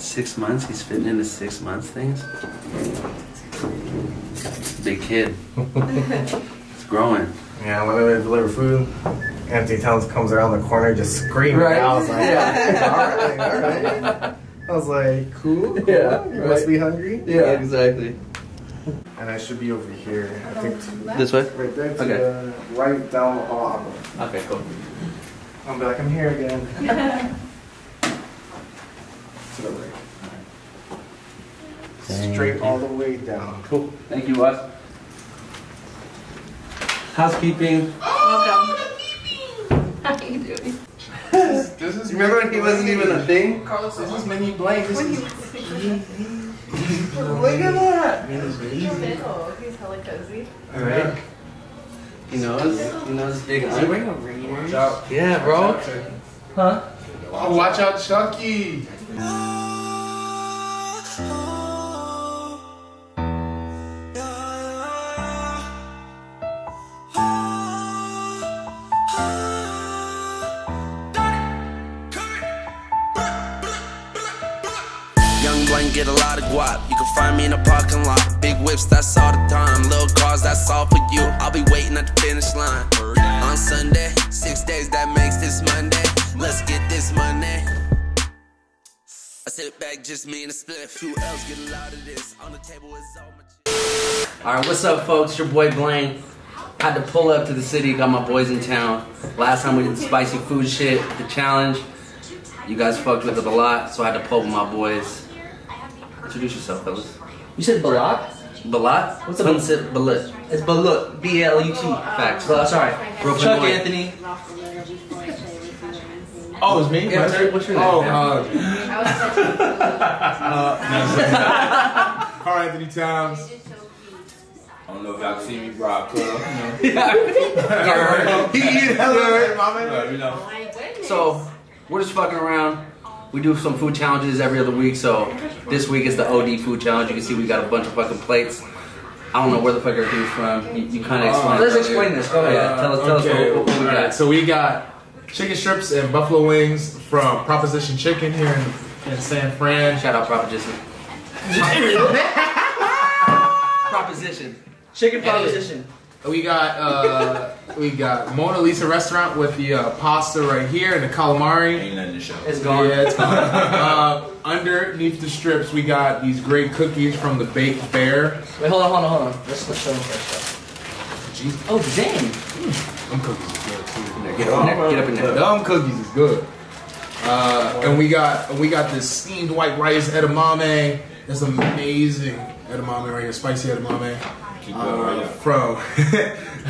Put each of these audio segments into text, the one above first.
6 months? He's fitting into 6 months things? Big kid. It's growing. Yeah, whenever they deliver food, Anthony comes around the corner just screaming. Right. I was like, yeah. Alright. I was like, cool. Yeah. You must be hungry. Yeah, exactly. And I should be over here. I think this way? Right there to the right down the hall. Okay, cool. I'll be like, I'm here again. To the right. Straight all the way down. Cool. Thank you, Wes. Housekeeping. Welcome. How are you doing? This is remember when he wasn't even a thing? Carlos, this is mini Bllaine. This is... Look at that! He's hella cozy. Alright. He knows big Is he wearing a ring? Watch out. Yeah, bro. Huh? Oh, watch out, Chucky! Bllaine get a lot of guap. You can find me in a parking lot. Big whips, that's all the time. Little cars, that's all for you. I'll be waiting at the finish line. On Sunday, 6 days, that makes this Monday. Let's get this money. I sit back, just me and a split. Who else get a lot of this? On the table is all my shit. Alright, what's up, folks? Your boy Bllaine. Had to pull up to the city, got my boys in town. Last time we did the spicy food shit, the challenge. You guys fucked with it a lot, so I had to pull with my boys. Introduce yourself, fellas. You said Balat? Balat? What's up? Balut. It's Balut. B-L-U-T. Facts. Sorry. Chucky Anthony. Oh, it's me? Yeah, what's your name? Oh, Karl Anthony Towns. I don't know if y'all can see me, bro. So, we're just fucking around. We do some food challenges every other week, so this week is the OD food challenge. You can see we got a bunch of fucking plates. I don't know where the fuck everything's from. You kind of explain. Let's explain this. Go ahead. Yeah, tell us what we got. Right, so we got chicken strips and buffalo wings from Proposition Chicken here in San Fran. Shout out Proposition. Proposition. Chicken proposition. We got Mona Lisa restaurant with the pasta right here and the calamari. Ain't nothing to show. It's gone. Yeah, it's gone. Underneath the strips, we got these great cookies from the Baked Bear. Wait, hold on. Let's show them first. Jeez. Oh, dang. Them cookies is good too. Get up in there. Them cookies is good. And we got this steamed white rice edamame. It's amazing edamame right here, spicy edamame. From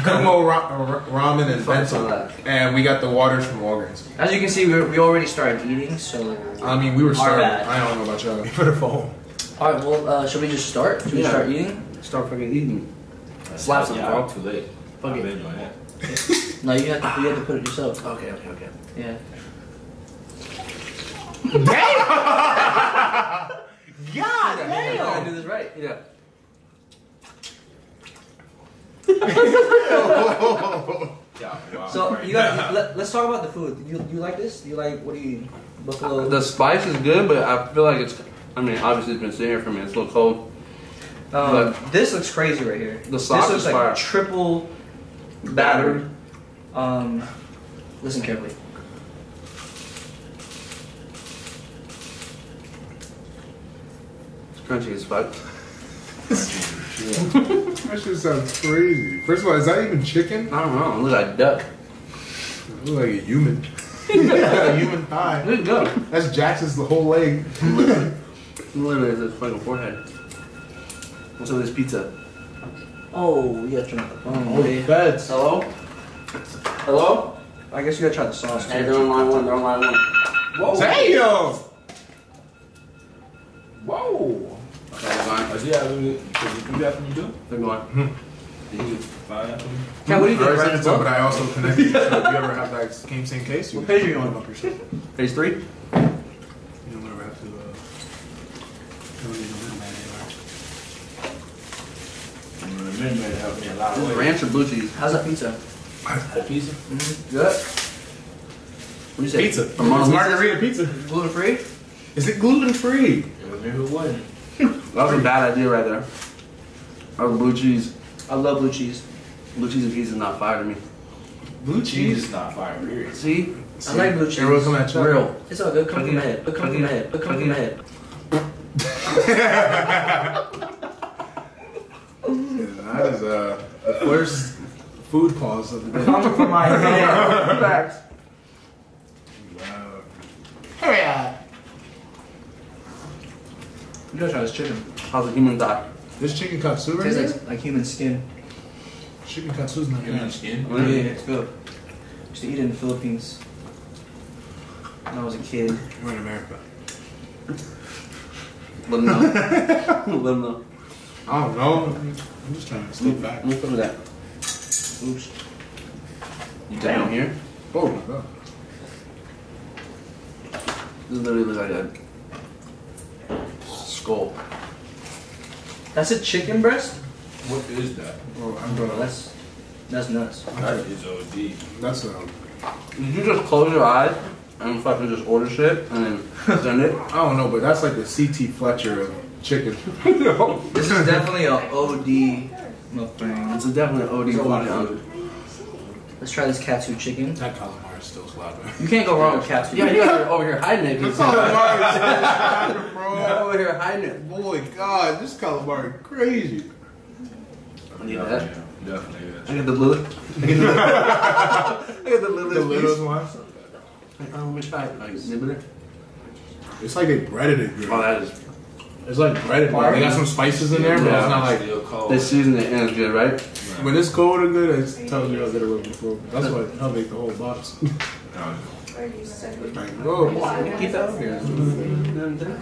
Kumo Ramen and Bento. And we got the waters from Walgreens. As you can see, we already started eating, so... I mean, we were starving. bad. I don't know about y'all. We put a phone. Alright, well, should we just start? Should we start eating? Start fucking eating. Slap some, yeah, bro. too late. Fuck I've it. been doing that. No, you have to put it yourself. Okay. Yeah. God I damn! do this right. Yeah. Yeah, wow. So, you got, let's talk about the food. You like this? You like, what do you eat? Buffalo? The spice is good, but I feel like it's. I mean, obviously it's been sitting here for me. It's a little cold. This looks crazy right here. The sauce this looks is like fire. triple battered. Listen carefully. It's crunchy as fuck. That shit sounds crazy. First of all, is that even chicken? I don't know. It looks like duck. It looks like a human. A human thigh. It's good. That's Jackson's the whole leg. Literally, it's his fucking forehead. What's up with this pizza? Oh, you gotta try the phone. Oh, beds. Hello? Hello? I guess you gotta try the sauce too. Hey, they're on line one. They're on line one. Whoa. Damn! Whoa! Okay, they're going. Does he do that for you too? They're going. Did he find that for you? Cat, what do you I think? already sent it to him, Right? but I also connected it. So if you ever have that same case, you What page are you on? Phase 3? You don't ever have to, The midnight helped me a lot. This is ranch or blue cheese? How's that pizza? The pizza? Good. What do you say? Pizza. From Mona It's Lisa's? margarita pizza. Gluten free? Is it gluten free? Maybe it wasn't. That was a bad idea right there. That was blue cheese. I love blue cheese. Blue cheese and peas is not fire to me. Blue Cheese cheese? is not fire, period. See? I like blue cheese. Everyone come at Chuck. Real. It's all good. Come from my head. Come from my head. Come from my head. That is the first food pause of the day. Come from my head. Facts. Wow. Hurry up. You gotta try this chicken. How's the human thigh? This chicken katsu right Tastes here? like human skin. Chicken katsu's not Human bad. skin. Yeah, it's good. I used to eat it in the Philippines when I was a kid. We're in America. Let them know. Let them know. I don't know. I'm just trying to stay back. Let me put that. Oops. You down here? Oh my god. This literally looks like a skull. That's a chicken breast? What is that? Oh, I'm Bro, gonna. that's nuts. That is OD. That's Did you just close your eyes and fucking just order shit and then send it? I don't know, but that's like the C.T. Fletcher of chicken. This is definitely a OD mukbang. It's a definite OD There's a lot of food. food. Let's try this katsu chicken. That calamari is still slapping. You can't go wrong with katsu. Yeah, you guys are over here hiding it. The calamari is still slapping, You're bro. over here hiding it. Boy, God, this calamari crazy. I need that. Definitely. I get the little. I get the The littlest little piece. one. Let me try it. Like, nibble it. It's like they breaded it good. Oh, that is. It's like breaded. Like they got some spices in there, but Yeah. it's not like. Still cold. They season it and it's good, right? When it's cold or good, it tells you how good it was before. That's why I'll make the whole box. Like, whoa. Keep that over here.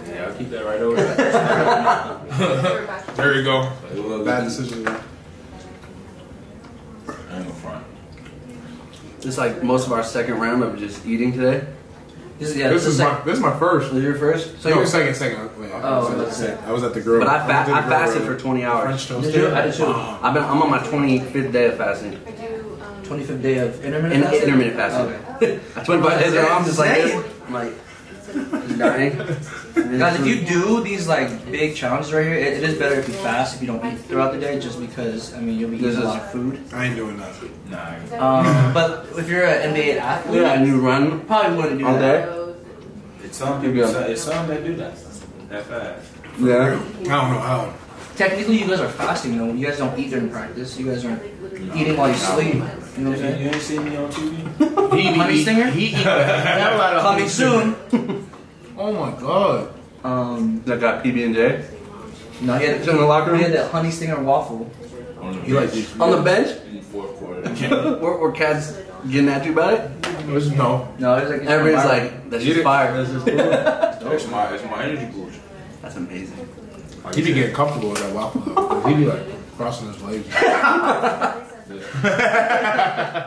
Yeah, I'll keep that right over there. There you go. It will Bad look- decision. I ain't gonna front. This is like most of our second round of just eating today. This is, This is my first. Was your first? So you're second. Wait, Oh, that's it. I was at the grill. But I went to the grill fasted earlier. for 20 hours. French toast. Did you? I did too. I'm on my 25th day of fasting. I do, 25th day of intermittent fasting? Intermittent fasting. Okay. 25 days ago, I'm just like this. I'm like, just dying. Guys, if you do these like big challenges right here, it is better if you fast if you don't eat throughout the day, just because I mean you'll be eating a lot of food. I ain't doing nothing. Nah. But if you're an NBA athlete, Yeah, and you run probably wouldn't do all that. day. It's some people. It's some that do that. That fast. Yeah. I don't know how. Technically, you guys are fasting though. You guys don't eat during practice. You guys are eating while you sleep. You know what I'm You saying? ain't seen me on TV? Honey stinger? He eat that. Coming soon. Oh my god. That got PB&J. No, he had, It's in the locker he room. had the honey stinger waffle. On the You like bench. these? On the bench? In the fourth quarter. Were cats getting at you about it? No. No, it was like Everybody's like, that's just fire. It's my energy boost. That's amazing. He be getting comfortable with that waffle though. 'Cause he be like crossing his legs.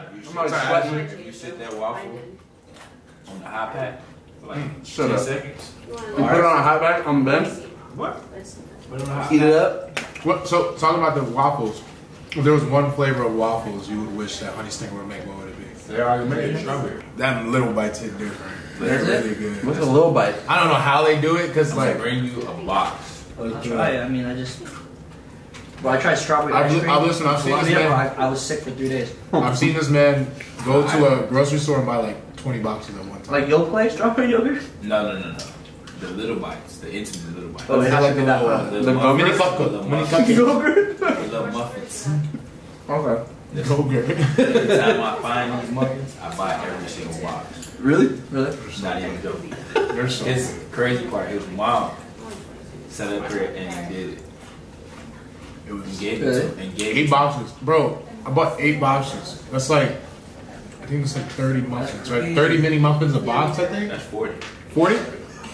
You sit that waffle on the hot pack for like Shut 10 up. seconds. You put it on a hot back on the bench, What? Put it on the hot eat it up. What? So talking about the waffles. If there was one flavor of waffles you would wish that Honey Stinger would make, what would it be? They already made it strawberry. That little bites hit different. They're Is it? really good. What's a little bite? I don't know how they do it because I'm like gonna bring you a box. I'll try it. I mean, I just. Well, I tried strawberry ice cream. I've listened. I've seen this Yeah, bro, man. I was sick for 3 days. I've seen this man go to a grocery store and buy like 20 boxes at one time. Like Yoplait strawberry yogurt? No. The little bites. The intimate little bites. Oh, it has to be that little, one. Little the muffins. mini Little cupcake. Mini muffins. cupcake. Yogurt? The little muffins. Okay. Yogurt. Every time I find these muffins, I buy every single box. Really? Really? Not even joking. They're so His good. crazy part, his mom set up here and he did it. It was And gave it to him. And gave it 8 to boxes, bro. I bought 8 boxes. That's like, I think it's like 30 muffins, right? 30 mini muffins a box, I him. think. That's 40. 40.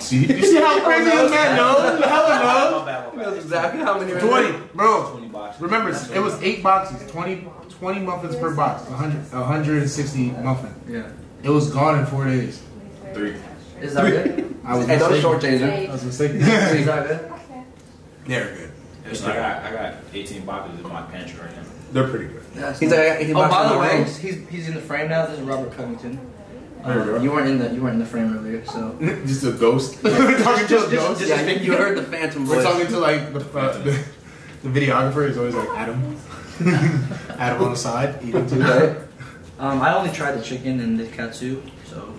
See, you see how crazy this man knows? Hella My bad. That's exactly how many. knows. 20, bro. 20 boxes. Remember, it was 8 boxes, 20 muffins per box, 160 muffin. Yeah. It was gone in 4 days. 3. Is that good? I was Hey, don't mistaken. shortchange I was mistaken. Is that good? They're good. It's like I got 18 boxes in my pantry right now. They're pretty good. That's He's nice. like, he Oh, by the my way, room. he's in the frame now. This is Robert Covington. You weren't in the frame earlier, so. Just a ghost. We're talking to a ghost. Yeah, you heard the Phantom voice. We're talking to like the videographer is always like Adam. Adam on the side eating too. Right? I only tried the chicken and the katsu, so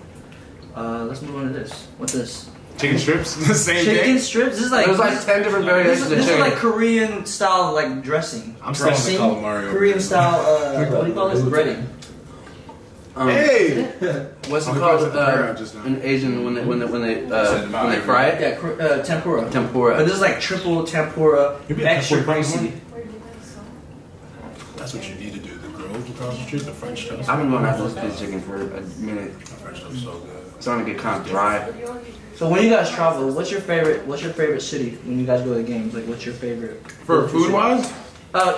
let's move on to this. What's this? Chicken strips, the same Chicken thing. strips. This is like There's like 10 different variations of this is chicken. like Korean style like dressing. I'm still on the dressing. calamari. Korean style. What do you call this? Breading. Hey, What's it Oh, called he brought just now. in Asian when they fry it? Yeah, tempura. Tempura. But this is like triple tempura, Maybe a extra tempura greasy. that's what you need to do. The grilled across the street, the French toast. I've been going after this chicken for a minute. The French toast is so good. It's starting to get kind of dry. So when you guys travel, what's your favorite city when you guys go to games? Like, what's your favorite? For food wise,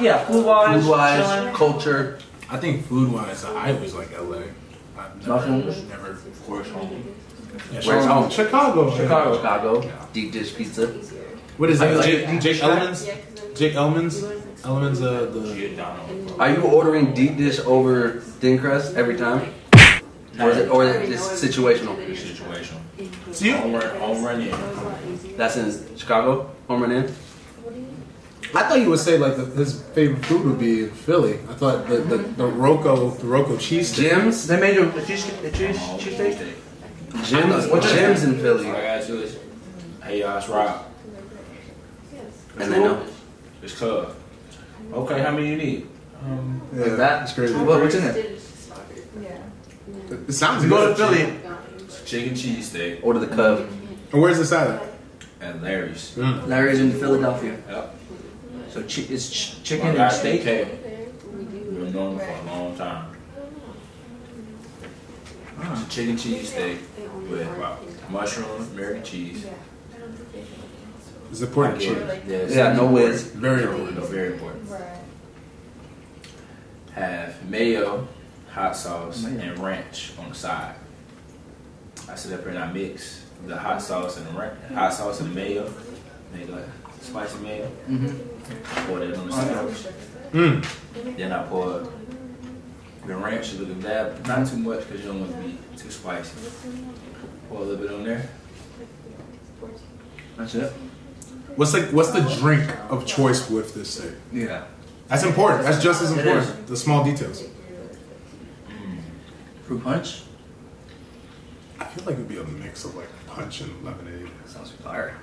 Yeah, food wise. Food-wise, culture. I think food wise, I always like LA. I've never, of course, home. Yeah, Where's home? Chicago. Chicago. Deep dish pizza. What is Are you it? like Jake Elman's? Jake Elman's? Elman's Are you ordering deep dish over thin crust every time? Or is it just situational? Situational. See you? Home run, yeah. That's in Chicago? Home run in? I thought you would say like his favorite food would be in Philly. I thought the Rocco cheese steak. Jim's? They made you a cheesesteak. Jim's in Philly. All I gotta do is, hey y'all, it's Rob. And they know. It's Cub. Okay, how many you need? Yeah, Like that? It's crazy. What's in it? It sounds Go good. to Philly. Chicken cheesesteak Order the Cub. And where's the salad? at Larry's. Larry's in Philadelphia. Yep. So it's chicken and steak. We've been known for a long time. It's a chicken cheesesteak with mushrooms, American cheese. It's important cheese. Yeah, no whiz. Very important. No, very important. Have mayo, hot sauce, and ranch on the side. I sit up here and I mix the hot sauce and the hot sauce and the mayo. Make like spicy mayo. Pour that on the side. Then I pour the ranch, a little dab, not too much because you don't want it to be too spicy. Pour a little bit on there. That's it. What's the drink of choice with this steak? Yeah. That's important. That's just as It important. The small details. Fruit punch. I feel like it would be a mix of like punch and lemonade. Sounds fire.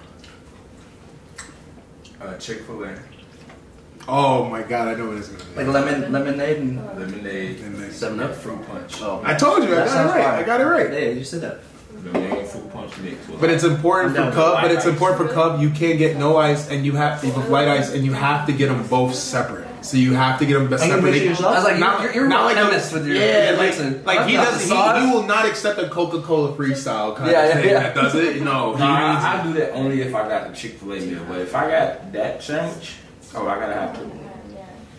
Chick-fil-A. Oh my god, I know what it's gonna be. Like lemonade and. Lemonade. And then- 7 Up. Fruit punch. Oh. I told you, I That got it sounds right. fire. I got it right. Yeah, you said that. Lemonade fruit punch mix. But it's important for I'm down Cub. with But it's light important for Cub. You can't get no ice, and you have to with light ice, and you have to get them both separate. So you have to get them you separate. mix it yourself? I was like, Not- you're not not like a- chemist with your Yeah, mixing. like he I've got doesn't. the sauce. He will not accept a Coca-Cola freestyle kind Yeah, of yeah, thing yeah. that does it. No, he Nah, needs I do that only if I got the Chick-fil-A meal. But if I got that sandwich, oh, I gotta have to.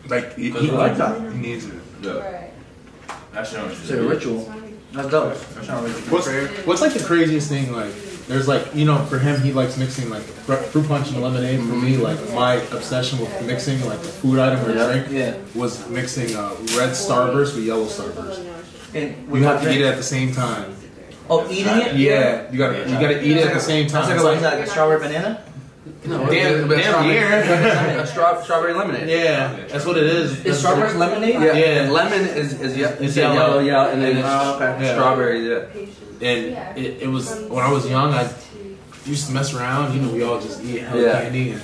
like he like that. He needs it. Look, that sandwich It's is a ritual. That's dope. That's not really What's like the craziest thing? Like, there's like, you know, for him, he likes mixing like fruit punch and lemonade. For me, like my obsession with mixing like a food item or a drink Yeah. was mixing red Starburst with yellow Starburst. And You have to eat it at the same time. Oh, eating it? Yeah, you gotta eat it at the same time. That's like, It's what is that, like a strawberry banana? damn near. A strawberry lemonade. Yeah, that's what it is. Is strawberry lemonade? Yeah. Yeah. Lemon is It's yellow, yellow. yeah, and then okay. Yeah. strawberry, yeah. And it was when I was young. I used to mess around. You know, we all just eat hella Yeah. candy, and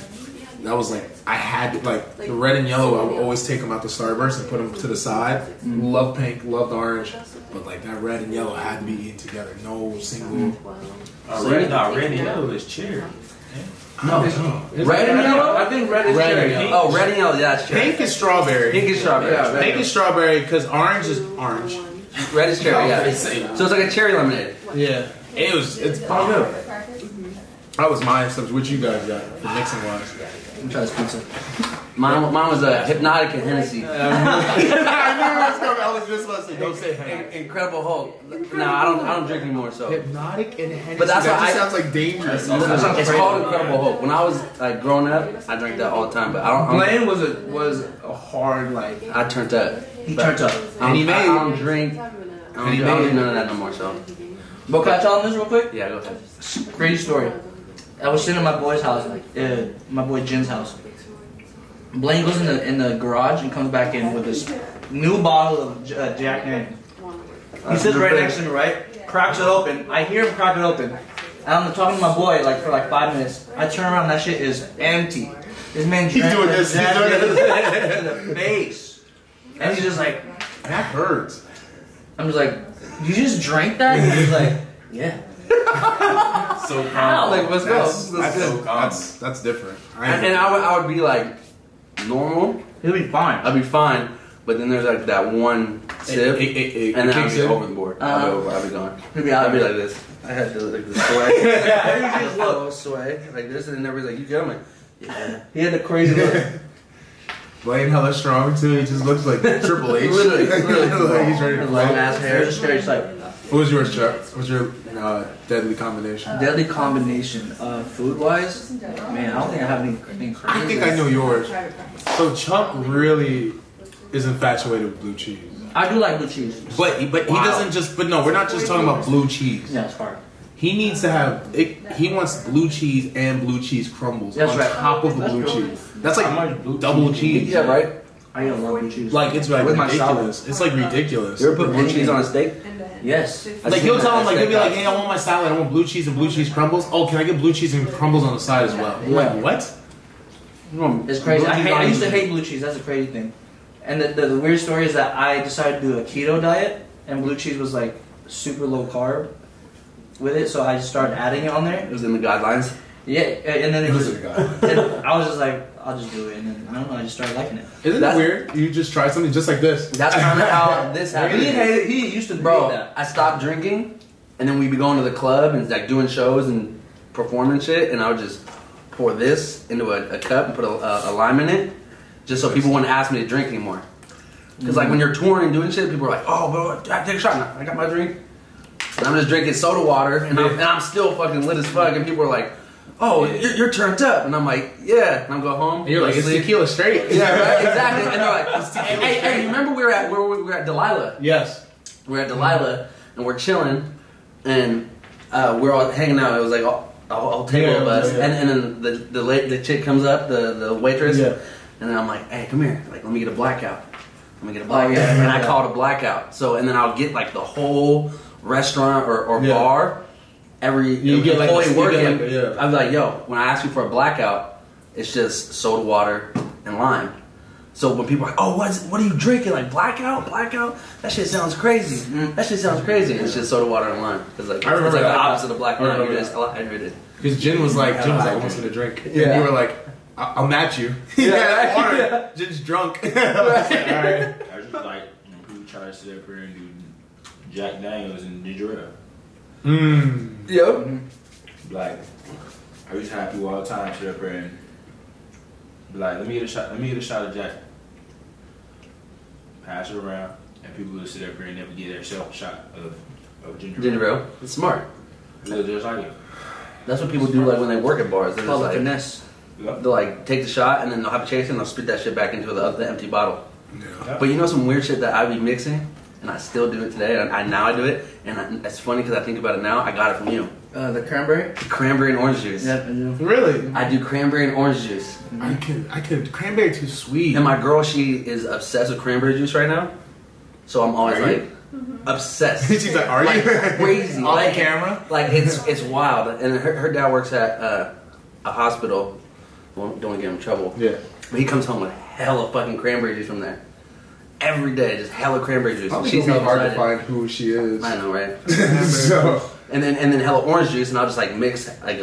that was like I had like the red and yellow. I would always take them out the Starburst and put them to the side. Love pink, loved orange, but like that red and yellow had to be eaten together. No single. red and yellow is cherry. No, Red and yellow? I think red is Red and cherry. yellow. Oh, red and yellow, yeah, that's cherry. Pink is strawberry. Pink is strawberry. Yeah, Pink is strawberry because orange is orange. Red is cherry, yeah. Same. So it's like a cherry lemonade. Yeah, it's bomb. That was my subject. What you guys got for mixing wise? I'm trying this pizza. Mine was a Hypnotic and Hennessy. I knew it was coming. I was just about to say, don't say hey. Incredible Hulk. No, I don't drink anymore, so. Hypnotic and Hennessy. But that's that what just I- sounds like dangerous. It's called Incredible Hulk. When I was like growing up, I drank that all the time, but I don't. Bllaine was a hard like. I turned up. He turned up. I And he don't, made- I don't drink I don't do none of that no more, so. But can I tell them this real quick? Yeah, go ahead. Crazy story. I was sitting at my boy's house, my boy Jin's house. Bllaine goes in the garage and comes back in with this new bottle of Jack Daniels. He sits right next to me, right? Cracks it open. I hear him crack it open. And I'm talking to my boy for 5 minutes. I turn around, that shit is empty. This man He's doing this. He's doing this. in the face. And he's just like, that hurts. I'm just like, you just drank that? And he's like, yeah. So calm. Like, let's go. That's so calm. That's different. And I would be like normal. He'll be fine. I'd be fine. But then there's like that one sip, and then I'd be over the board. I'd be gone. I'd be like this. I had to like the sway. Yeah, he just look sway like this, and then everybody's like, "You get him?" Like, yeah. He had the crazy look. Bllaine hella strong too. He just looks like Triple H. Literally. Like he's ready to Long fight. ass hair. It's a scary sight. What was yours, Chuck? What was your deadly combination? Deadly combination, food wise, man, I don't think I have anything crazy. I think I know yours. So Chuck really is infatuated with blue cheese. I do like blue cheese. But he doesn't just. But no, we're not just talking about blue cheese. Yeah, it's hard. He needs to have. He wants blue cheese and blue cheese crumbles That's on right. top of the blue cheese. That's like double cheese. Yeah, right. I eat a lot of blue cheese. Like it's like With my ridiculous. It's like ridiculous. You ever put blue cheese on a steak? Yes. Like he'll tell him, like he'll be like, "Hey, I want my salad. I want blue cheese and blue cheese crumbles. Oh, can I get blue cheese and crumbles on the side as well?" I'm like, what? It's crazy. I used to hate blue cheese. That's a crazy thing. And the weird story is that I decided to do a keto diet, and blue cheese was like super low carb with it, so I just started adding it on there. It was in the guidelines. Yeah, and then it was. And I was just like, I'll just do it, and then I don't know. I just started liking it. Isn't that weird? You just try something just like this. That's kind of how this happened. He used to Bro, hate that. I stopped drinking, and then we'd be going to the club and like doing shows and performing shit, and I would just pour this into a cup and put a lime in it, just so people wouldn't ask me to drink anymore. Because like when you're touring and doing shit, people are like, "Oh, bro, take a shot now. I got my drink." And I'm just drinking soda water, and I'm still fucking lit as fuck, and people are like, "Oh, you're turned up," and I'm like, "Yeah," and I'm go home. And you're like, "It's tequila straight." Yeah, right, exactly. And they're like, "Hey, you remember we were at Delilah?" Yes. We're at Delilah, and we're chilling, and we're all hanging out. It was like a whole table of us, yeah. and then the chick comes up, the waitress, Yeah. and then I'm like, "Hey, come here, like let me get a blackout." And I call it a blackout. So, and then I'll get like the whole restaurant or bar every get like employee the- working. like the- yeah. I'm like, yo, when I ask you for a blackout, it's just soda water and lime. So when people are like, oh, what are you drinking? Like blackout? That shit sounds crazy. That shit sounds crazy. It's just soda water and lime. It's like, I remember it's like the that. opposite of blackout. I remember You're just that. hydrated. Because Jin was like, I want you to drink. And Yeah. you were like, I'll match you. Yeah. Water. Jin's drunk. I was like, all right. I just like when people try to sit up here and do Jack Daniels and ginger ale. Yep. Like, I used to have people all the time sit up here and be like, let me get a shot of Jack. Pass it around, and people would sit up here and never get themselves a shot of ginger ale. It's smart. It looked just like it. That's what people do like when they work at bars. They're Call just it like, finesse. Yep. they'll like take the shot and then they'll have a chance and they'll spit that shit back into the empty bottle. Yeah. But you know some weird shit that I be mixing, and I still do it today. And I do it, and it's funny because I think about it now. I got it from you. The cranberry. Cranberry and orange juice. Yep, I do. Really? I do cranberry and orange juice. I could. Cranberry too sweet. And my girl, she is obsessed with cranberry juice right now. So I'm always Are you? like obsessed. She's like, are you? Crazy. Off like, camera? Like it's wild. And her dad works at a hospital. Well, don't want to get him in trouble. Yeah. But he comes home with hella fucking cranberry juice from there. Every day, just hella cranberry juice. Probably She's gonna be hard to excited. find who she is. I know, right? So And then hella orange juice, and I'll just like mix like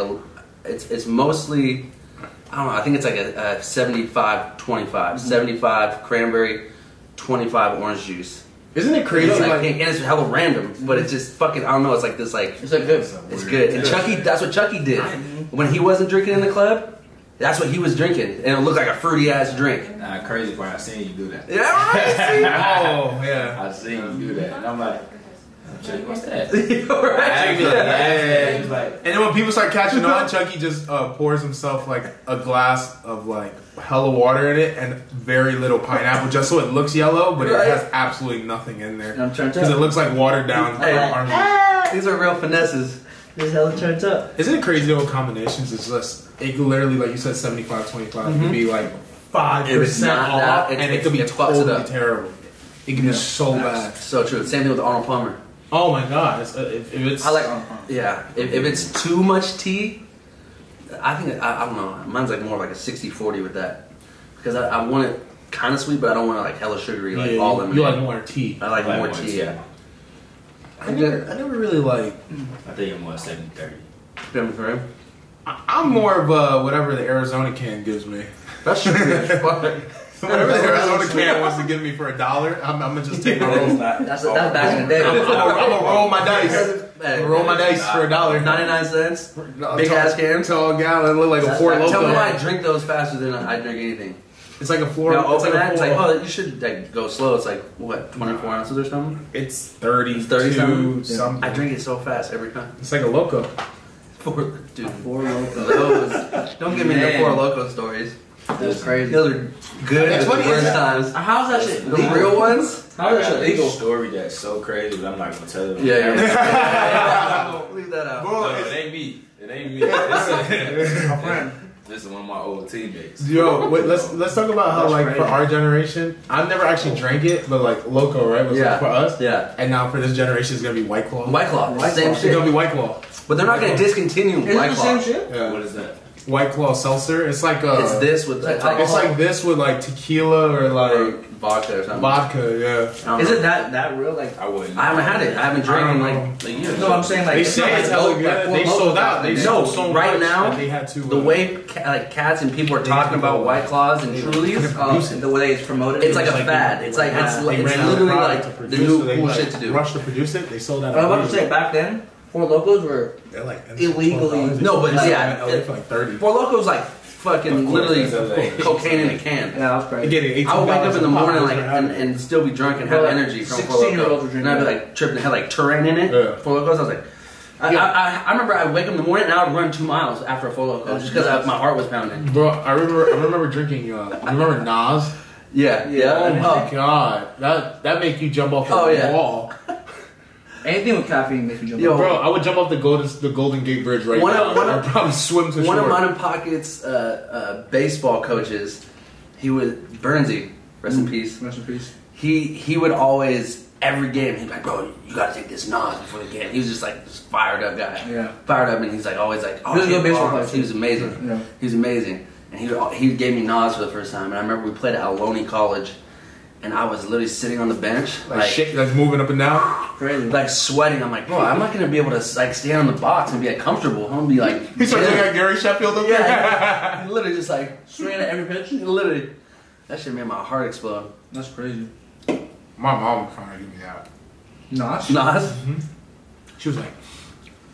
it's mostly, I don't know, I think it's like a 75-25. 75 cranberry, 25 orange juice. isn't it crazy? It's like, Like, and it's hella random, but it's just fucking, I don't know, it's like this like, It's like good. it's good. And Chucky, that's what Chucky did. When he wasn't drinking in the club, that's what he was drinking. And it looked like a fruity ass drink. Nah, crazy part. I seen you do that. Yeah, right? oh yeah. I seen you do that, and I'm like, Chuck, what's that? See? Right? I be like, yeah. He was like, And then when people start catching on, Chucky just pours himself like a glass of like hella water in it and very little pineapple, just so it looks yellow, but it has absolutely nothing in there. I'm turned Because it up. looks like watered down orange. These are real finesses. This hella turned up. Isn't it crazy though? Combinations is just it could literally, like you said, 75-25. It could be like 5% If it's not off, that, and it could be it fucks it totally up. terrible. It can be so bad. So true. Same thing with Arnold Palmer. Oh my god! If it's I like Arnold Palmer. Yeah. If it's too much tea, I think I don't know. Mine's like more like a 60-40 with that because I want it kind of sweet, but I don't want it like hella sugary, like all lemonade. you like more tea. I like more tea. Yeah. I never really like. I think I'm more 70-30. Feeling for him. I'm more of a whatever the Arizona can gives me. That's true. Whatever the Arizona can wants to give me for $1, I'm gonna just take my roll. That's back in the day. I'm gonna roll my dice. Roll my dice for $1. 99 cents. Big ass can. Tall gallon, look like a Four Loko. Tell me why I drink those faster than I drink anything. It's like a four. Now It's open like that. a It's four. like, oh, you should like go slow. It's like what, 24 ounces or something. It's 30, 30 something. something. I drink it so fast every time. It's like a Loco. Dude, Four Loko. those. Don't give me the Four Loco stories. That's crazy. Those are good That's at the funny, worst isn't it? times. How's that shit The legal? real ones? How's that shit A legal? story that's so crazy, but I'm not gonna tell it. Yeah. Leave that out. No, it ain't me. It ain't me. This is My friend. this is one of my old teammates. Yo, wait, let's talk about how That's like crazy. for our generation, I've never actually drank it, but like Loco, right? Was Yeah. like for us. Yeah. And now for this generation, it's gonna be White Claw. White Claw. White Same Claw. It's shit. gonna be White Claw. But they're not going to discontinue Is it White the Claw. same shit? Yeah. What is that? White Claw seltzer. It's like It's this with like like, It's like this with like tequila or like vodka or something. vodka. Yeah. I don't Is know. it that real? Like, I wouldn't. I haven't had it. I haven't drank I in don't like a year. no, I'm saying like They say it's hella good. They sold out. They No, sold so right much now, that they had to. The way like cats and people are talking about White Claws and Trulies, the way it's promoted. it's like a like- fad. It's like it's they it's ran out of literally product to like the produce, new so they cool like shit to do. rushed to produce it. They sold out. I was about to say back then, Four Locos were They're like illegally- $12. No, but It's yeah, like for like 30. Four Locos like fucking literally that's cocaine in a can. yeah, that was crazy. Getting I would wake up in the morning like $18 and still be drunk and have Well, energy from Four 16-year-olds Loko. were And I'd be drinking like tripping, it had like terrain in it. Yeah. Four Locos. I was like, I remember I would wake up in the morning and I would run 2 miles after a Four Loko just because my heart was pounding. Bro, I remember drinking. You remember Nas? Yeah, yeah. Oh my god, that make you jump off the Oh, yeah. wall, Anything with caffeine makes me jump. Yo, up. bro. I would jump off the Golden Gate Bridge right One now. of- one of- I'd probably swim to One of shore. Mine and Pocket's baseball coaches, he would Bernsey, rest in peace. Rest in peace. He would always every game he'd be like, bro, you gotta take this Nas before the game. He was just like this fired up guy. Yeah. Fired up, and he's like always like, oh, He was a good baseball oh, player, he was amazing. Yeah. He was amazing, and he gave me Nas for the first time. And I remember we played at Ohlone College, and I was literally sitting on the bench, like shit, like moving up and down. Crazy. like sweating. I'm like, bro, I'm not gonna be able to like stand on the box and be like comfortable. I'm gonna be like, He started looking at Gary Sheffield up there. yeah, he literally just like Swinging at every pitch. literally. That shit made my heart explode. That's crazy. My mom was trying to give me that. Nas. Nas. She was like,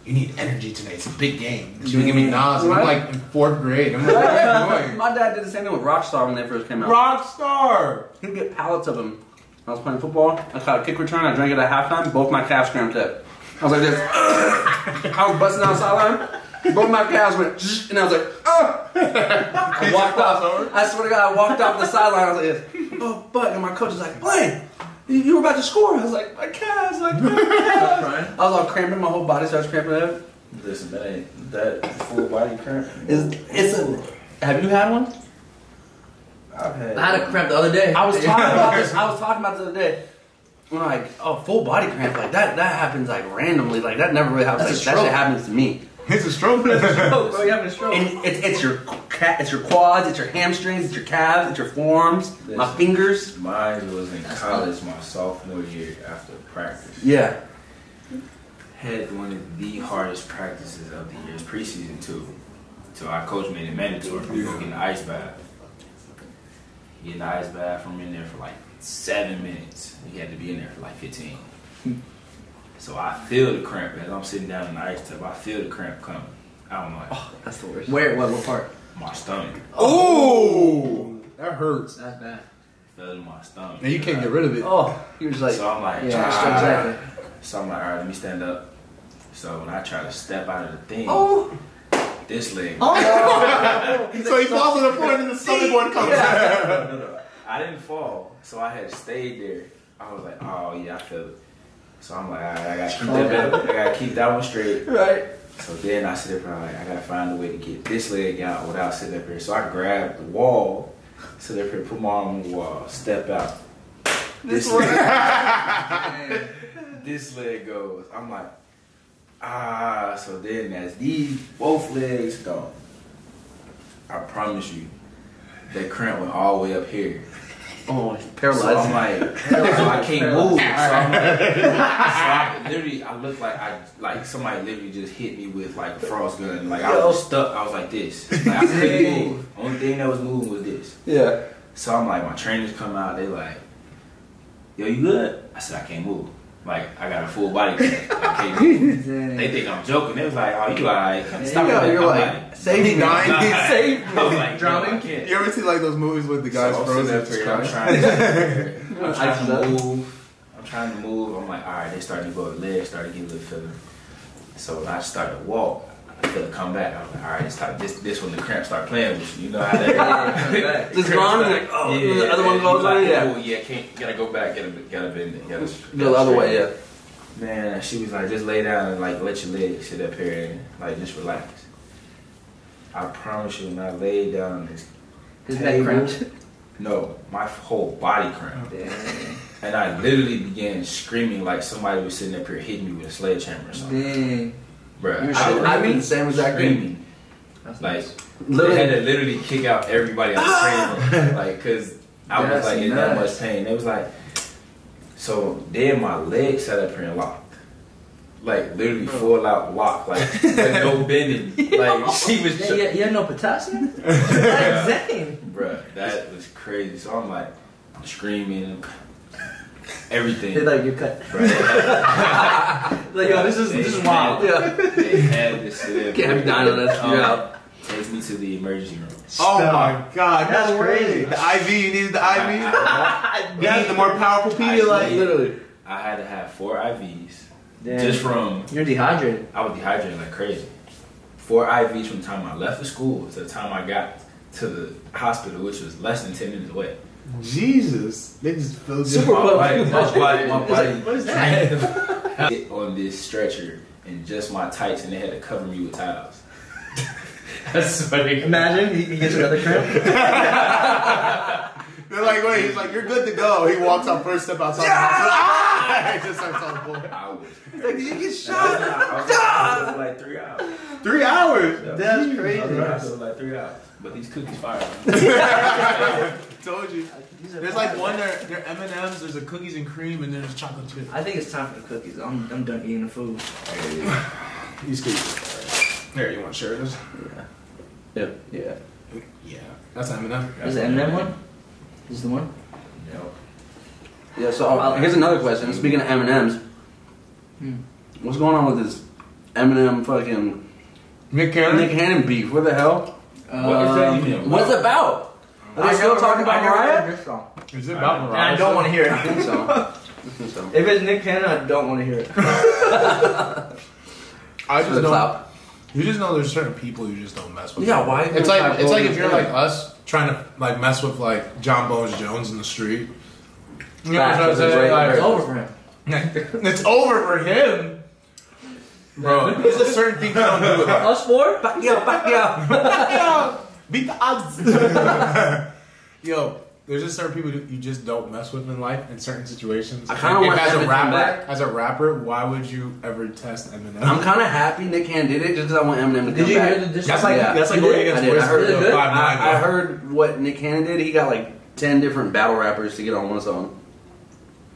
"You need energy tonight. It's a big game." She would give me Nas, and I'm like in 4th grade. I'm like, "What are you doing?" My dad did the same thing with Rockstar when they first came out. Rockstar. He'd get pallets of them. I was playing football. I caught a kick return. I drank it at halftime. Both my calves cramped up. I was like this. I was busting out sideline. Both my calves went, and I was like, I walked off. I swear to God, I walked off the sideline. I was like this. Oh, fuck. And my coach was like, Bllaine, you were about to score. I was like, my calves. Like, my calves. I was all cramping. My whole body starts cramping up. Listen, that ain't that full body cramp. Have you had one? I've had. I had a cramp the other day. I was talking about this. I was talking about this the other day. When like, oh, full body cramp like that happens like randomly. Like that never really happens. That's Like, a that shit stroke. happens to me. It's a stroke. Oh, bro, you having a stroke? And it's your quads, it's your hamstrings, it's your calves, it's your forearms, my Listen. fingers. Mine was in college my sophomore year after practice. Yeah. Had one of the hardest practices of the year's preseason too. So our coach made it mandatory for me to go get in the ice bath. Get in the ice bath, I'm in there for like 7 minutes. He had to be in there for like 15. So I feel the cramp as I'm sitting down in the ice tub. I feel the cramp coming. I don't know. Oh, that's the worst. Where? What part? My stomach. Oh, that hurts. That's bad. Fell in my stomach. And you can't get rid of it. Oh, he was like, So I'm like, Yeah, exactly. So I'm like, all right, let me stand up. So when I try to step out of the thing, this leg. So he falls on the floor and then the southern board comes out. No. I didn't fall, so I had stayed there. I was like, oh yeah, I feel it. So I'm like, all right, I gotta keep that one straight. Right. So then I sit up and I'm like, I gotta find a way to get this leg out without sitting up here. So I grabbed the wall, sit up here, put my arm on the wall, step out. This leg, this leg goes. I'm like, so then as these both legs go, I promise you, that cramp went all the way up here. Oh, it's paralyzed. So I'm like, so I can't move. So I'm like, I looked like somebody literally just hit me with like a frost gun. Like I was stuck. I was like this. Like I couldn't move. Only thing that was moving was this. Yeah. So I'm like, my trainers come out. They like, yo, you good? I said I can't move. Like I got a full body cramp. I can't move. They think I'm joking. They was like, oh, you alright? Stop it. You're like, save me, dying. Save me. I was like, drowning. No, I can't. You ever see like those movies with the guys frozen? I'm trying to move. I'm like, all right, they started to go, legs started to get a little feeling. So when I started to walk, I feel it come back. I was like, all right, this when the cramps start playing with you. You know how that It's gone. Like, the other one goes on. Yeah. Oh yeah, gotta go back. Gotta bend it. Gotta go the other way. Yeah. Man, she was like, just lay down and like let your legs sit up here and like just relax. I promise you, when I laid down on this table, no, my whole body cramped. And I literally began screaming like somebody was sitting up here hitting me with a sledgehammer or something. Bruh, I mean, the same exact thing. Like, they had to literally kick out everybody on the training room. Like, cause I was like in that much pain. It was like, so then my legs sat up here and locked. Like, literally full out locked. Like, with no bending. Like, she was you had no potassium? That's insane. Bruh, that was crazy. So I'm like, screaming, everything. They like, you cut. Like, yo, this is wild. They had this shit. Can't be dying on us. Takes me to the emergency room. Oh my god, That's crazy. The IV, you needed the IV? You needed the more powerful Pedialyte. Literally. I had to have 4 IVs. Damn. Just from... You're dehydrated. I was dehydrated like crazy. 4 IVs from the time I left the school to the time I got to the hospital, which was less than 10 minutes away. Jesus. They just filled you My body What is that? hit on this stretcher in just my tights, and they had to cover me with towels. That's funny. Imagine he gets another cramp. They're like, wait, he's like, you're good to go. He walks out first step outside the hospital. He just starts on the floor. I was. Like, did you get shot? I was for like 3 hours. 3 hours? Yeah. That's crazy. I was around for like 3 hours. But these cookies fire. Told you. There's like one, they're M&M's, there's a cookies and cream, and then there's chocolate chip. I think it's time for the cookies. I'm done eating the food. These cookies. Here, you want to share this? Yeah. Yeah. That's M&M. Is the M&M one? Is the one? No. Yeah. So here's another question. Speaking of M&Ms, what's going on with this M&M fucking Nick Cannon beef? What the hell? What is that even? What's it about? Are they still talking about Mariah? Is it about Mariah? And I don't want to hear I it. think so. If it's Nick Cannon, I don't want to hear it. I just know. Clout. You just know there's certain people you just don't mess with. Yeah, why? It's like if you're like us trying to like mess with like John Bones Jones in the street. You know what I'm saying? Like, It's over for him. It's over for him, bro. There's a certain thing you don't do with us. Us four? Back up. Beat the odds. Yo, there's just certain people that you just don't mess with in life in certain situations. I kind of want as Eminem a to come rapper. back. As a rapper, why would you ever test Eminem? I'm kind of happy Nick Cannon did it just because I want Eminem to come Did you back. hear the diss? That's like Yeah. going I against did. I heard it. Is it good? 5'9". I heard what Nick Cannon did. He got like 10 different battle rappers to get on one song.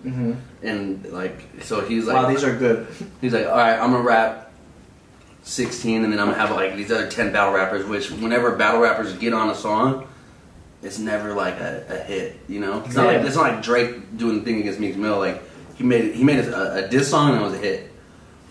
Mm-hmm. And like, so he's like, Wow, these are good. he's like, all right, I'm gonna rap 16, and then I'm gonna have like these other 10 battle rappers. Which whenever battle rappers get on a song, it's never like a hit. You know, it's not like Drake doing the thing against Meek Mill. Like he made a diss song and it was a hit.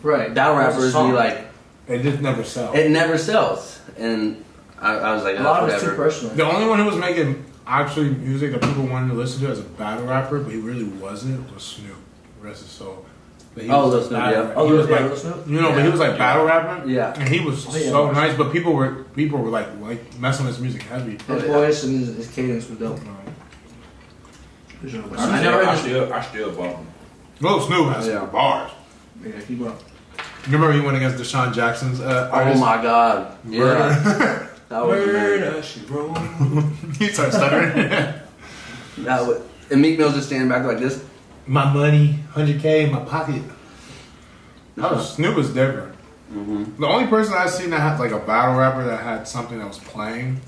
Right. Battle rappers be like, It just never sells. it never sells, and I was like, A lot of whatever. it's too personal. The only one who was making actually music that people wanted to listen to as a battle rapper, but he really wasn't, was Snoop. Rest his soul. But he Oh, was Lil Snoop, battle- yeah. Oh, he was yeah, like, Lil Snoop? you know, but he was like battle rapping. Yeah. And he was yeah. so nice, but people were like messing with his music heavy. His voice and his cadence was dope. I still bump him. Lil Snoop has Yeah. bars. Yeah, he went. Remember he went against Deshaun Jackson's Oh artist? my god. Yeah. Murder. That was amazing. Murder, she roll. He started stuttering. That was, and Meek Mill's just standing back like this. My money, 100K in my pocket. Snoop was different. The only person I've seen that had like a battle rapper that had something that was playing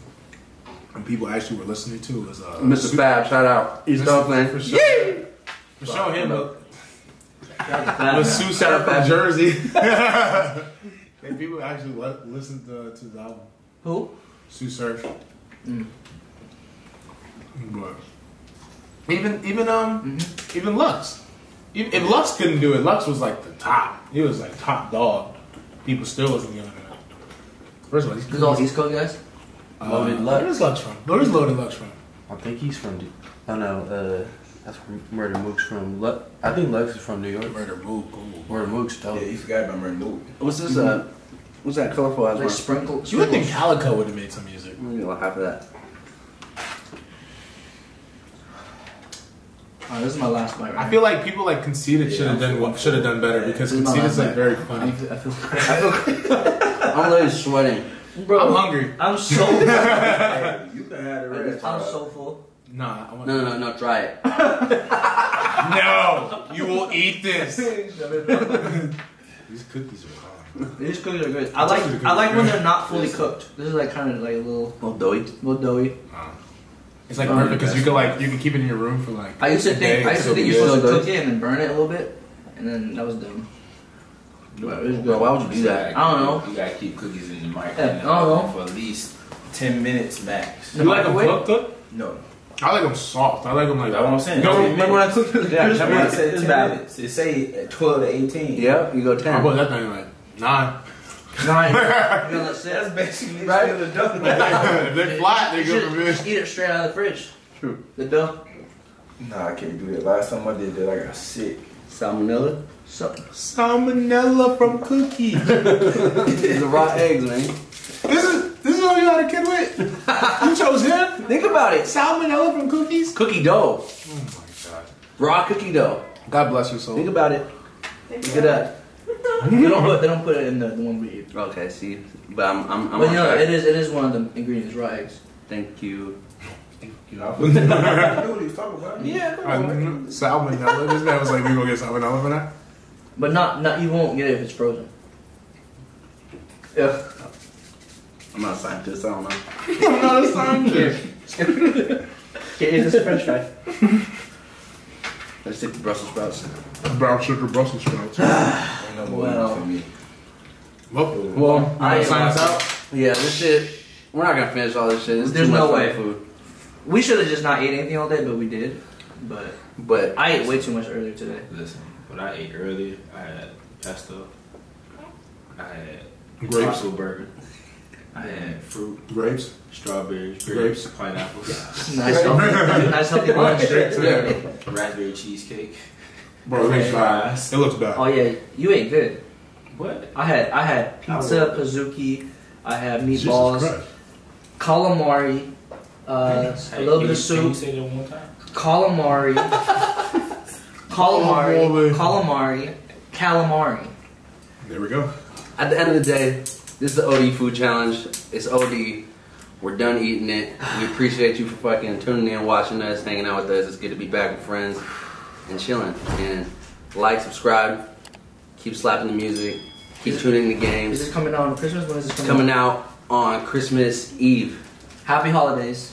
and people actually were listening to was Mr. Fab, shout out. East Oakland. For sure. For sure him. Was Sue Shout out from Fab. Jersey. And people actually listened to the album. Who? Sue Surf. But even Lux. If Lux couldn't do it, Lux was like the top. He was like top dog. People still wasn't giving it up. First of all, This is all East Coast guys? Loaded Lux. Where's Lux from? Where's Loaded Lux from? I think he's from. Oh no, that's where Murder Mook's from. I think Lux is from New York. Murder Mook. Murder Mook's dope. Yeah, you forgot about Murder Mook. What's this? What's that colorful ass They one? sprinkle. You would think Calico would have made some music. I'm gonna half of that. Alright, this is my last bite. Right? I feel like people like Conceited should have done better because This is my Conceited's last like very bite. funny. I feel I'm literally sweating. Bro, I'm hungry. I'm so. Hey, you can have the rest. I'm so full. Nah, I want No, try it. No, you will eat this. These cookies are hard. These cookies are good. I like when they're not fully cooked. This is like kind of like a little doughy. It's like perfect because you can keep it in your room for like. I used to a think day. you're supposed to cook it and then burn it a little bit, and then that was dumb. But it was good. Bro, why would you do that? I don't know. You gotta keep cookies in the microwave Yeah, I don't know. for at least 10 minutes max. You like them cooked? No. I like them soft. I like them like. That's what I'm saying. No, 10 Remember when I cooked it? Yeah, remember I said It's 10 bad. minutes. It say 12 to 18. Yep, you go I 10. put that thing like 9. 9. You're gonna let sit. That's basically Right? still the dough. If they're flat, they You go should for me. just eat it straight out of the fridge. True. The dough. Nah, I can't do that. Last time I did that, I got sick. Salmonella. Salmonella from cookies. The raw eggs, man. This is all you had a kid with. You chose him. Think about it. Salmonella from cookies. Cookie dough. Oh my god. Raw cookie dough. God bless your soul. Think about it. Look at that. They don't put it in the one we eat. Okay, see, but I'm But on you know, track. it is one of the ingredients, raw eggs. Thank you. I know what he's talking about. Yeah, Salmonella. This man was like, "We gonna get salmonella for that." but not you won't get it if it's frozen. Yeah. I'm not a scientist. I don't know. I'm not a scientist. Okay, it's a French fry. Let's stick to Brussels sprouts. Brown sugar Brussels sprouts. Ain't no more Well. for me. Well, I sign us out. yeah, this shit. We're not gonna finish all this shit. It's There's too much no fucking way. food. We should have just not ate anything all day, but we did. But I ate way too much earlier today. Listen, what I ate earlier, I had pesto. I had Grapes. Taco burger. I had fruit, Grapes. strawberries, Grapes. grapes, pineapples, Nice healthy lunch. Yeah. raspberry cheesecake. Bro, it looks bad. It looks bad. Oh yeah, you ate good. What? I had pizza, pizookie. I had meatballs, Jesus Christ. calamari, a little bit of Can you soup, say that one time? calamari, calamari. There we go. At the end of the day, this is the OD food challenge. It's OD. We're done eating it. We appreciate you for fucking tuning in, watching us, hanging out with us. It's good to be back with friends and chilling. And like, subscribe, keep slapping the music, keep tuning in the Is games. this coming out on Christmas? When is this Coming out on Christmas Eve. Happy holidays.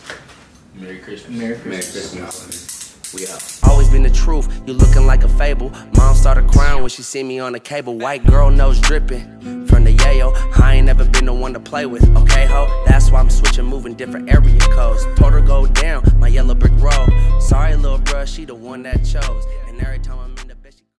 Merry Christmas. Merry Merry Christmas. Christmas. We out. Always been the truth, you looking like a fable. Mom started crying when she see me on the cable. White girl nose dripping from the yayo. I ain't never been the one to play with, okay ho? That's why I'm switching, moving different area codes. Told her go down, my yellow brick road. Sorry little bruh, she the one that chose. And every time I'm in the